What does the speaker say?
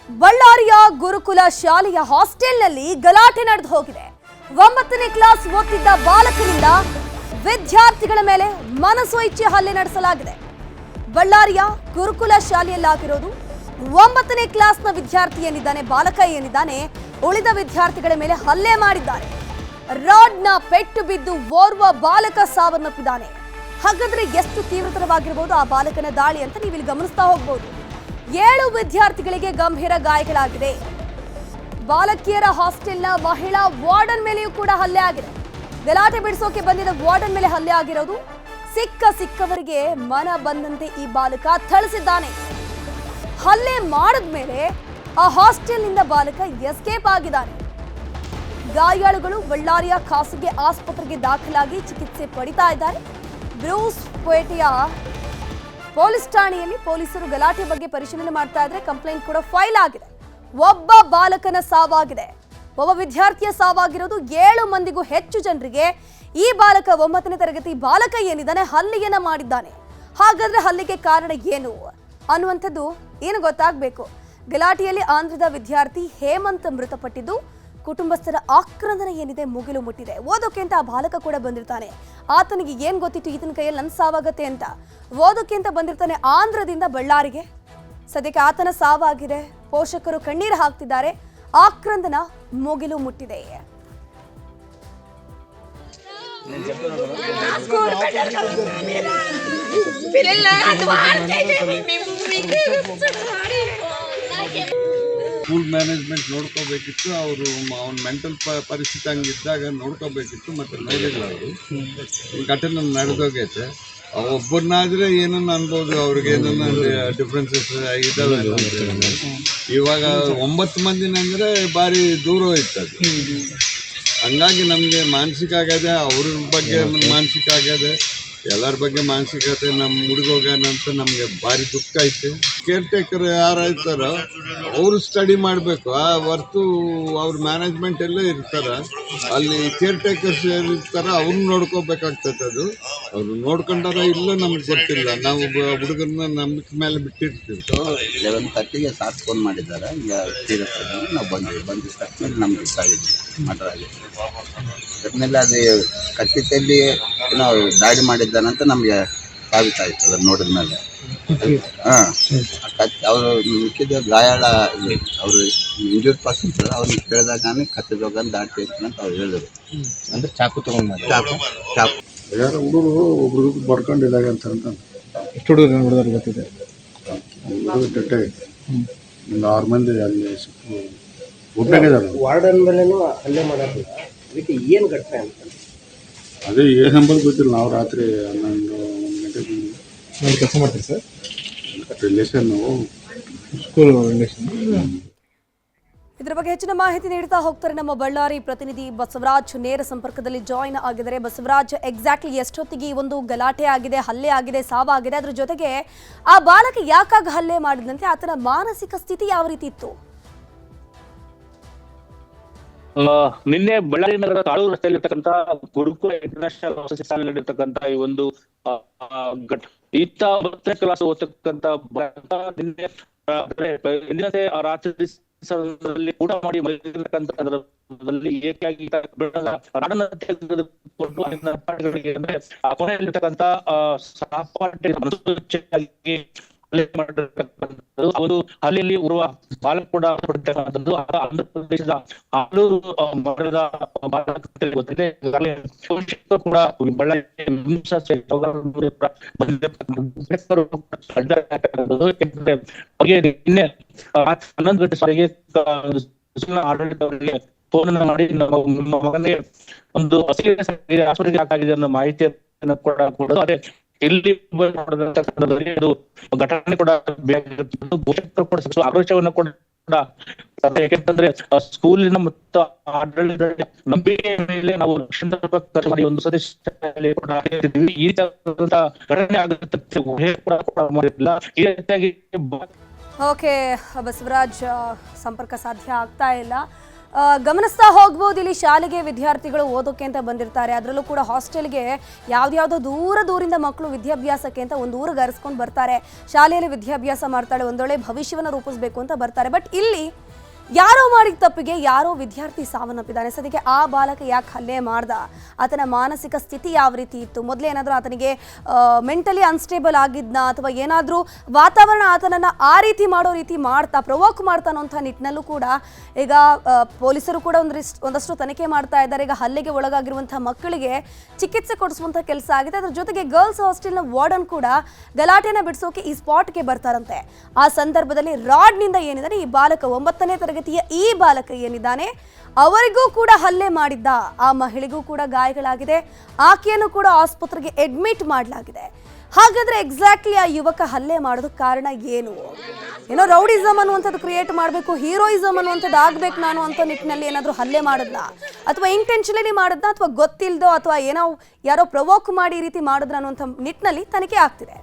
ಬಳ್ಳಾರಿಯ ಗುರುಕುಲ ಶಾಲೆಯ ಹಾಸ್ಟೆಲ್ನಲ್ಲಿ ಗಲಾಟೆ ನಡೆದು ಹೋಗಿದೆ. 9ನೇ ಕ್ಲಾಸ್ ಓದುತ್ತಿದ್ದ ಬಾಲಕನಿಂದ ವಿದ್ಯಾರ್ಥಿಗಳ ಮೇಲೆ ಮನಸೋ ಇಚ್ಛೆ ಹಲ್ಲೆ ನಡೆಸಲಾಗಿದೆ. ಬಳ್ಳಾರಿಯ ಗುರುಕುಲ ಶಾಲೆಯಲ್ಲಾಗಿರೋದು. 9ನೇ ಕ್ಲಾಸ್ನ ವಿದ್ಯಾರ್ಥಿ ಏನಿದ್ದಾನೆ, ಬಾಲಕ ಏನಿದ್ದಾನೆ, ಉಳಿದ ವಿದ್ಯಾರ್ಥಿಗಳ ಮೇಲೆ ಹಲ್ಲೆ ಮಾಡಿದ್ದಾರೆ. ರಾಡ್ನ ಪೆಟ್ಟು ಬಿದ್ದು ಓರ್ವ ಬಾಲಕ ಸಾವನ್ನಪ್ಪಿದ್ದಾನೆ. ಹಾಗಾದ್ರೆ ಎಷ್ಟು ತೀವ್ರತರವಾಗಿರಬಹುದು ಆ ಬಾಲಕನ ದಾಳಿ ಅಂತ ನೀವು ಇಲ್ಲಿ ಗಮನಿಸ್ತಾ ಹೋಗಬಹುದು. 7 ವಿದ್ಯಾರ್ಥಿಗಳಿಗೆ ಗಂಭೀರ ಗಾಯಗಳಾಗಿದೆ. ಬಾಲಕಿಯರ ಹಾಸ್ಟೆಲ್ನ ಮಹಿಳಾ ವಾರ್ಡನ್ ಮೇಲೆಯೂ ಕೂಡ ಹಲ್ಲೆ ಆಗಿದೆ. ಗಲಾಟೆ ಬಿಡಿಸೋಕೆ ಬಂದಿದ್ದ ವಾರ್ಡನ್ ಮೇಲೆ ಹಲ್ಲೆ ಆಗಿರೋದು. ಸಿಕ್ಕವರಿಗೆ ಮನ ಬಂದಂತೆ ಈ ಬಾಲಕ ಥಳಿಸಿದ್ದಾನೆ. ಹಲ್ಲೆ ಮಾಡಿದ ಮೇಲೆ ಆ ಹಾಸ್ಟೆಲ್ನಿಂದ ಬಾಲಕ ಎಸ್ಕೇಪ್ ಆಗಿದ್ದಾನೆ. ಗಾಯಾಳುಗಳು ಬಳ್ಳಾರಿಯ ಖಾಸಗಿ ಆಸ್ಪತ್ರೆಗೆ ದಾಖಲಾಗಿ ಚಿಕಿತ್ಸೆ ಪಡಿತಾ ಇದ್ದಾರೆ. ಬ್ರೂಸ್ ಪೇಟೆಯ ಪೊಲೀಸ್ ಠಾಣೆಯಲ್ಲಿ ಪೊಲೀಸರು ಗಲಾಟೆ ಬಗ್ಗೆ ಪರಿಶೀಲನೆ ಮಾಡ್ತಾ ಇದ್ದಾರೆ. ಕಂಪ್ಲೇಂಟ್ ಕೂಡ ಫೈಲ್ ಆಗಿದೆ. ಒಬ್ಬ ಬಾಲಕನ ಸಾವಾಗಿದೆ, ಒಬ್ಬ ವಿದ್ಯಾರ್ಥಿಯ ಸಾವಾಗಿರೋದು. 7 ಮಂದಿಗೂ ಹೆಚ್ಚು ಜನರಿಗೆ ಈ ಬಾಲಕ 9ನೇ ತರಗತಿ ಬಾಲಕ ಏನಿದ್ದಾನೆ ಹಲ್ಲೆಯನ್ನ ಮಾಡಿದ್ದಾನೆ. ಹಾಗಾದ್ರೆ ಹಲ್ಲೆಗೆ ಕಾರಣ ಏನು ಅನ್ನುವಂಥದ್ದು ಏನು ಗೊತ್ತಾಗಬೇಕು. ಗಲಾಟೆಯಲ್ಲಿ ಆಂಧ್ರದ ವಿದ್ಯಾರ್ಥಿ ಹೇಮಂತ್ ಮೃತಪಟ್ಟಿದ್ದು. ಕುಟುಂಬಸ್ಥರ ಆಕ್ರಂದನ ಏನಿದೆ ಮುಗಿಲು ಮುಟ್ಟಿದೆ. ಓದೋಕೆ ಅಂತ ಆ ಬಾಲಕ ಕೂಡ ಬಂದಿರ್ತಾನೆ. ಆತನಿಗೆ ಏನ್ ಗೊತ್ತಿತ್ತು ಈತನ ಕೈಯಲ್ಲಿ ನನ್ನ ಸಾವಾಗತ್ತೆ ಅಂತ. ಓದೋಕೆ ಅಂತ ಬಂದಿರ್ತಾನೆ ಆಂಧ್ರದಿಂದ ಬಳ್ಳಾರಿಗೆ. ಸದ್ಯಕ್ಕೆ ಆತನ ಸಾವಾಗಿದೆ. ಪೋಷಕರು ಕಣ್ಣೀರು ಹಾಕ್ತಿದ್ದಾರೆ. ಆಕ್ರಂದನ ಮುಗಿಲು ಮುಟ್ಟಿದೆ. ಸ್ಕೂಲ್ ಮ್ಯಾನೇಜ್ಮೆಂಟ್ ನೋಡ್ಕೋಬೇಕಿತ್ತು. ಅವರು ಅವನ ಮೆಂಟಲ್ ಪರಿಸ್ಥಿತಿ ಹಂಗಿದ್ದಾಗ ನೋಡ್ಕೋಬೇಕಿತ್ತು. ಮತ್ತು ನೋಡಿಲ್ಲ ಅವರು. ಘಟನೆ ನಡೆದೋಗೈತೆ. ಒಬ್ಬರನ್ನಾದ್ರೆ ಏನನ್ನ ಅನ್ಬೋದು, ಅವ್ರಿಗೆ ಏನನ್ನ ಡಿಫ್ರೆನ್ಸಸ್ ಇದಾವೆ. ಇವಾಗ 9 ಮಂದಿನಂದ್ರೆ ಭಾರಿ ದೂರ ಹೋಯ್ತು ಅದು. ಹಂಗಾಗಿ ನಮಗೆ ಮಾನಸಿಕ ಆಗ್ಯದೆ. ಅವ್ರ ಬಗ್ಗೆ ಮಾನಸಿಕ ಆಗ್ಯದೆ, ಎಲ್ಲರ ಬಗ್ಗೆ ಮಾನಸಿಕತೆ. ನಮ್ಮ ಹುಡುಗೋಗ್ಯಾನಂತ ನಮಗೆ ಭಾರಿ ದುಃಖ ಐತೆ. ಕೇರ್ ಟೇಕರ್ ಯಾರಾಯ್ತಾರೋ ಅವರು ಸ್ಟಡಿ ಮಾಡಬೇಕು. ಆ ಹೊರ್ತು ಅವ್ರ ಮ್ಯಾನೇಜ್ಮೆಂಟ್ ಎಲ್ಲ ಇರ್ತಾರ, ಅಲ್ಲಿ ಕೇರ್ ಟೇಕರ್ಸ್ ಇರ್ತಾರ, ಅವ್ರನ್ನ ನೋಡ್ಕೋಬೇಕಾಗ್ತದೆ. ಅದು ಅವ್ರು ನೋಡ್ಕೊಂಡಾರ ಇಲ್ಲ ನಮ್ಗೆ ಗೊತ್ತಿಲ್ಲ. ನಾವು ಹುಡುಗರನ್ನ ನಂಬಿಕೆ ಮೇಲೆ ಬಿಟ್ಟಿರ್ತೀವಿ. 11:30ಗೆ ಸಾರ್ ಫೋನ್ ಮಾಡಿದ್ದಾರೆ. ಈಗ ಸೀರಿಯಸ್ ಆಗಿ ನಾವು ಬಂದಿದ್ದ ತಕ್ಷಣ ನಮ್ಗೆ ಇಷ್ಟ ಆಗಿದ್ವಿ, ಮಟರ್ ಆಗಿತ್ತು. ಅದ್ಮೇಲೆ ಅದು ಕತ್ತಿತಲ್ಲಿ ಏನೋ ದಾಳಿ ಮಾಡಿದ್ದಾನಂತ ನಮಗೆ ಸಾಬೀತಾಯಿತು ಅದನ್ನು ನೋಡಿದ ಮೇಲೆ. ಹಾಂ, ಅವರು ಮಿಕ್ಕಿದ ಗಾಯಾಳ ಅವರು ಇಂಜೂರ್ಡ್ ಪರ್ಸನ್ಸ್ ಅವ್ರನ್ನ ಕೇಳಿದಾಗ ನಾನು ಕತ್ತಿದೋಗಂದು ದಾಟಿ ಅಂತ ಅವ್ರು ಹೇಳಿದ್ರು. ಅಂದ್ರೆ ಚಾಕು ತಗೊಂಡು ಚಾಕು ಯಾರು ಹುಡುಗರು ಒಬ್ರು ಬರ್ಕೊಂಡಿದಾಗ ಅಂತ ಎಷ್ಟು ಹುಡುಗರು ಗೊತ್ತಿದೆ. ಹುಡುಗರು ಡೆಟ್ಟೆ 6 ಮಂದಿ ಅಲ್ಲಿ ಒಬ್ಬರಿದ್ದಾರೆ. ವಾರ್ಡನ್ ಮೇಲೇನು ಹಲ್ಲೆ ಮಾಡೋದು, ಅದಕ್ಕೆ ಏನು ಘಟನೆ ಅಂತ ಅದೇ ಏನಂಬದು ಗೊತ್ತಿಲ್ಲ. ನಾವು ರಾತ್ರಿ 11 ಗಂಟೆಗೆ ಕೆಲಸ ಮಾಡ್ತೀವಿ ಸರ್. Relation school relation. ಇದರ ಬಗ್ಗೆ ಹೆಚ್ಚಿನ ಮಾಹಿತಿ ನೀಡ್ತಾ ಹೋಗ್ತಾರೆ ನಮ್ಮ ಬಳ್ಳಾರಿ ಪ್ರತಿನಿಧಿ ಬಸವರಾಜ್. ನೇರ ಸಂಪರ್ಕದಲ್ಲಿ ಜಾಯಿನ್ ಆಗಿದ್ದಾರೆ. ಬಸವರಾಜ್, ಎಕ್ಸಾಕ್ಟ್ಲಿ ಎಷ್ಟೊತ್ತಿಗೆ ಈ ಒಂದು ಗಲಾಟೆ ಆಗಿದೆ, ಹಲ್ಲೆ ಆಗಿದೆ, ಸಾವಾಗಿದೆ? ಅದ್ರ ಜೊತೆಗೆ ಆ ಬಾಲಕ ಯಾಕಾಗ ಹಲ್ಲೆ ಮಾಡಿದಂತೆ, ಆತನ ಮಾನಸಿಕ ಸ್ಥಿತಿ ಯಾವ ರೀತಿ ಇತ್ತು? ನಿನ್ನೆ ಬಳ್ಳಾರಿ ನಗರ ತಾಳೂರು ರಸ್ತೆಯಲ್ಲಿರ್ತಕ್ಕಂಥ ಗುರುಕುಲ ಇಂಟರ್ನ್ಯಾಷನಲ್ ಶಾಲೆಯಲ್ಲಿರ್ತಕ್ಕಂಥ ಈ ಒಂದು ಈತ 9ನೇ ಕ್ಲಾಸ್ ಓದ್ತಕ್ಕಂಥ ನಿನ್ನೆ ಎಂದಿನಂತೆ ರಾತ್ರಿ ಊಟ ಮಾಡಿ ಮಲಗಿರ್ತಕ್ಕಂಥದ್ರಲ್ಲಿ ಏಕಾಗಿ ಕೊನೆಯಲ್ಲಿರ್ತಕ್ಕಂಥ ಸಹಪಾಠಿ ಅವರು ಹಳ್ಳಿಯಲ್ಲಿ ಉರುವ ಬಾಲಕ ಕೂಡ ಪಡಿತಕ್ಕಂಥದ್ದು. ಆಂಧ್ರ ಪ್ರದೇಶದ ಆಲೂರು ಮರದ ಗೊತ್ತಿದೆ. ಕೂಡ ಬಳ್ಳಾರಿ ನಿನ್ನೆ 11 ಗಂಟೆ ಸಾರಿಗೆ ಆಡಳಿತವರಿಗೆ ಫೋನ್ ಮಾಡಿ ನಮ್ಮ ಮಗನಿಗೆ ಒಂದು ಆಸ್ಪತ್ರೆಗೆ ಹಾಕಾಗಿದೆ ಅನ್ನೋ ಮಾಹಿತಿಯನ್ನು ಕೂಡ ಕೊಡೋದು. ಅದೇ ಇಲ್ಲಿ ಇದು ಘಟನೆ ಕೂಡ ಪೋಷಕರು ಕೂಡ ಆಕ್ರೋಶವನ್ನು ಕೂಡ, ಯಾಕೆಂತಂದ್ರೆ ಸ್ಕೂಲಿನ ಮತ್ತು ಆಡಳಿತ ನಂಬಿಕೆ ಮೇಲೆ ನಾವು ಲಕ್ಷ ಖರ್ಚು ಮಾಡಿ ಒಂದು ಸತಿ ಕೂಡ ಈ ರೀತಿಯಾದಂತಹ ಘಟನೆ ಆಗುತ್ತೆ ಕೂಡ ಮಾಡಿಲ್ಲ. ಈ ರೀತಿಯಾಗಿ ಓಕೆ ಬಸವರಾಜ್, ಸಂಪರ್ಕ ಸಾಧ್ಯ ಆಗ್ತಾ ಇಲ್ಲ. ಗಮನಿಸ್ತಾ ಹೋಗ್ಬೋದು, ಇಲ್ಲಿ ಶಾಲೆಗೆ ವಿದ್ಯಾರ್ಥಿಗಳು ಓದೋಕೆ ಅಂತ ಬಂದಿರ್ತಾರೆ. ಅದರಲ್ಲೂ ಕೂಡ ಹಾಸ್ಟೆಲ್ಗೆ ಯಾವ್ದ್ಯಾವುದೋ ದೂರದಿಂದ ಮಕ್ಕಳು ವಿದ್ಯಾಭ್ಯಾಸಕ್ಕೆ ಅಂತ ಒಂದು ಊರಿಗೆ ಅರಸ್ಕೊಂಡು ಬರ್ತಾರೆ. ಶಾಲೆಯಲ್ಲಿ ವಿದ್ಯಾಭ್ಯಾಸ ಮಾಡ್ತಾಳೆ, ಒಂದೊಳ್ಳೆ ಭವಿಷ್ಯವನ್ನು ರೂಪಿಸಬೇಕು ಅಂತ ಬರ್ತಾರೆ. ಬಟ್ ಇಲ್ಲಿ ಯಾರೋ ಮಾಡಿದ ತಪ್ಪಿಗೆ ಯಾರೋ ವಿದ್ಯಾರ್ಥಿ ಸಾವನ್ನಪ್ಪಿದ್ದಾನೆ. ಸದ್ಯಕ್ಕೆ ಆ ಬಾಲಕ ಯಾಕೆ ಹಲ್ಲೆ ಮಾಡ್ದ, ಆತನ ಮಾನಸಿಕ ಸ್ಥಿತಿ ಯಾವ ರೀತಿ ಇತ್ತು, ಮೊದಲೇ ಏನಾದರೂ ಆತನಿಗೆ ಮೆಂಟಲಿ ಅನ್ಸ್ಟೇಬಲ್ ಆಗಿದ್ನ, ಅಥವಾ ಏನಾದರೂ ವಾತಾವರಣ ಆತನನ್ನು ಆ ರೀತಿ ಮಾಡೋ ರೀತಿ ಪ್ರೊವೋಕ್ ಮಾಡ್ತಾನೋ ಅಂತ ನಿಟ್ಟಿನಲ್ಲೂ ಕೂಡ ಈಗ ಪೊಲೀಸರು ಕೂಡ ಒಂದಷ್ಟು ತನಿಖೆ ಮಾಡ್ತಾ ಇದ್ದಾರೆ. ಈಗ ಹಲ್ಲೆಗೆ ಒಳಗಾಗಿರುವಂಥ ಮಕ್ಕಳಿಗೆ ಚಿಕಿತ್ಸೆ ಕೊಡಿಸುವಂಥ ಕೆಲಸ ಆಗಿದೆ. ಅದ್ರ ಜೊತೆಗೆ ಗರ್ಲ್ಸ್ ಹಾಸ್ಟೆಲ್ನ ವಾರ್ಡನ್ ಕೂಡ ಗಲಾಟೆನ ಬಿಡಿಸೋಕೆ ಈ ಸ್ಪಾಟ್ಗೆ ಬರ್ತಾರಂತೆ. ಆ ಸಂದರ್ಭದಲ್ಲಿ ರಾಡ್ನಿಂದ ಏನಿದ್ದಾರೆ ಈ ಬಾಲಕ 9ನೇ ತರಗತಿಯ ಈ ಬಾಲಕ ಏನಿದ್ದಾನೆ ಅವರಿಗೂ ಕೂಡ ಹಲ್ಲೆ ಮಾಡಿದ್ದ. ಆ ಮಹಿಳೆಗೂ ಕೂಡ ಗಾಯಗಳಾಗಿದೆ, ಆಕೆಯನ್ನು ಕೂಡ ಆಸ್ಪತ್ರೆಗೆ ಅಡ್ಮಿಟ್ ಮಾಡಲಾಗಿದೆ. ಹಾಗಾದ್ರೆ ಎಕ್ಸಾಕ್ಟ್ಲಿ ಆ ಯುವಕ ಹಲ್ಲೆ ಮಾಡೋದಕ್ಕೆ ಕಾರಣ ಏನು? ಏನೋ ರೌಡಿಸಮ್ ಅನ್ನುವಂಥದ್ದು ಕ್ರಿಯೇಟ್ ಮಾಡಬೇಕು, ಹೀರೋಯಿಸಮ್ ಅನ್ನುವಂಥದ್ದು ಆಗ್ಬೇಕು ನಾನು ಅಂತ ನಿಟ್ಟಿನಲ್ಲಿ ಏನಾದರೂ ಹಲ್ಲೆ ಮಾಡಿದ್ನ, ಅಥವಾ ಇಂಟೆನ್ಷನಲಿ ಮಾಡಿದ್ನ, ಅಥವಾ ಗೊತ್ತಿಲ್ದೋ ಅಥವಾ ಯಾರೋ ಪ್ರವೋಕ್ ಮಾಡಿ ಈ ರೀತಿ ಮಾಡಿದ್ರ ಅನ್ನುವಂಥ ನಿಟ್ಟಿನಲ್ಲಿ ತನಿಖೆ ಆಗ್ತಿದೆ.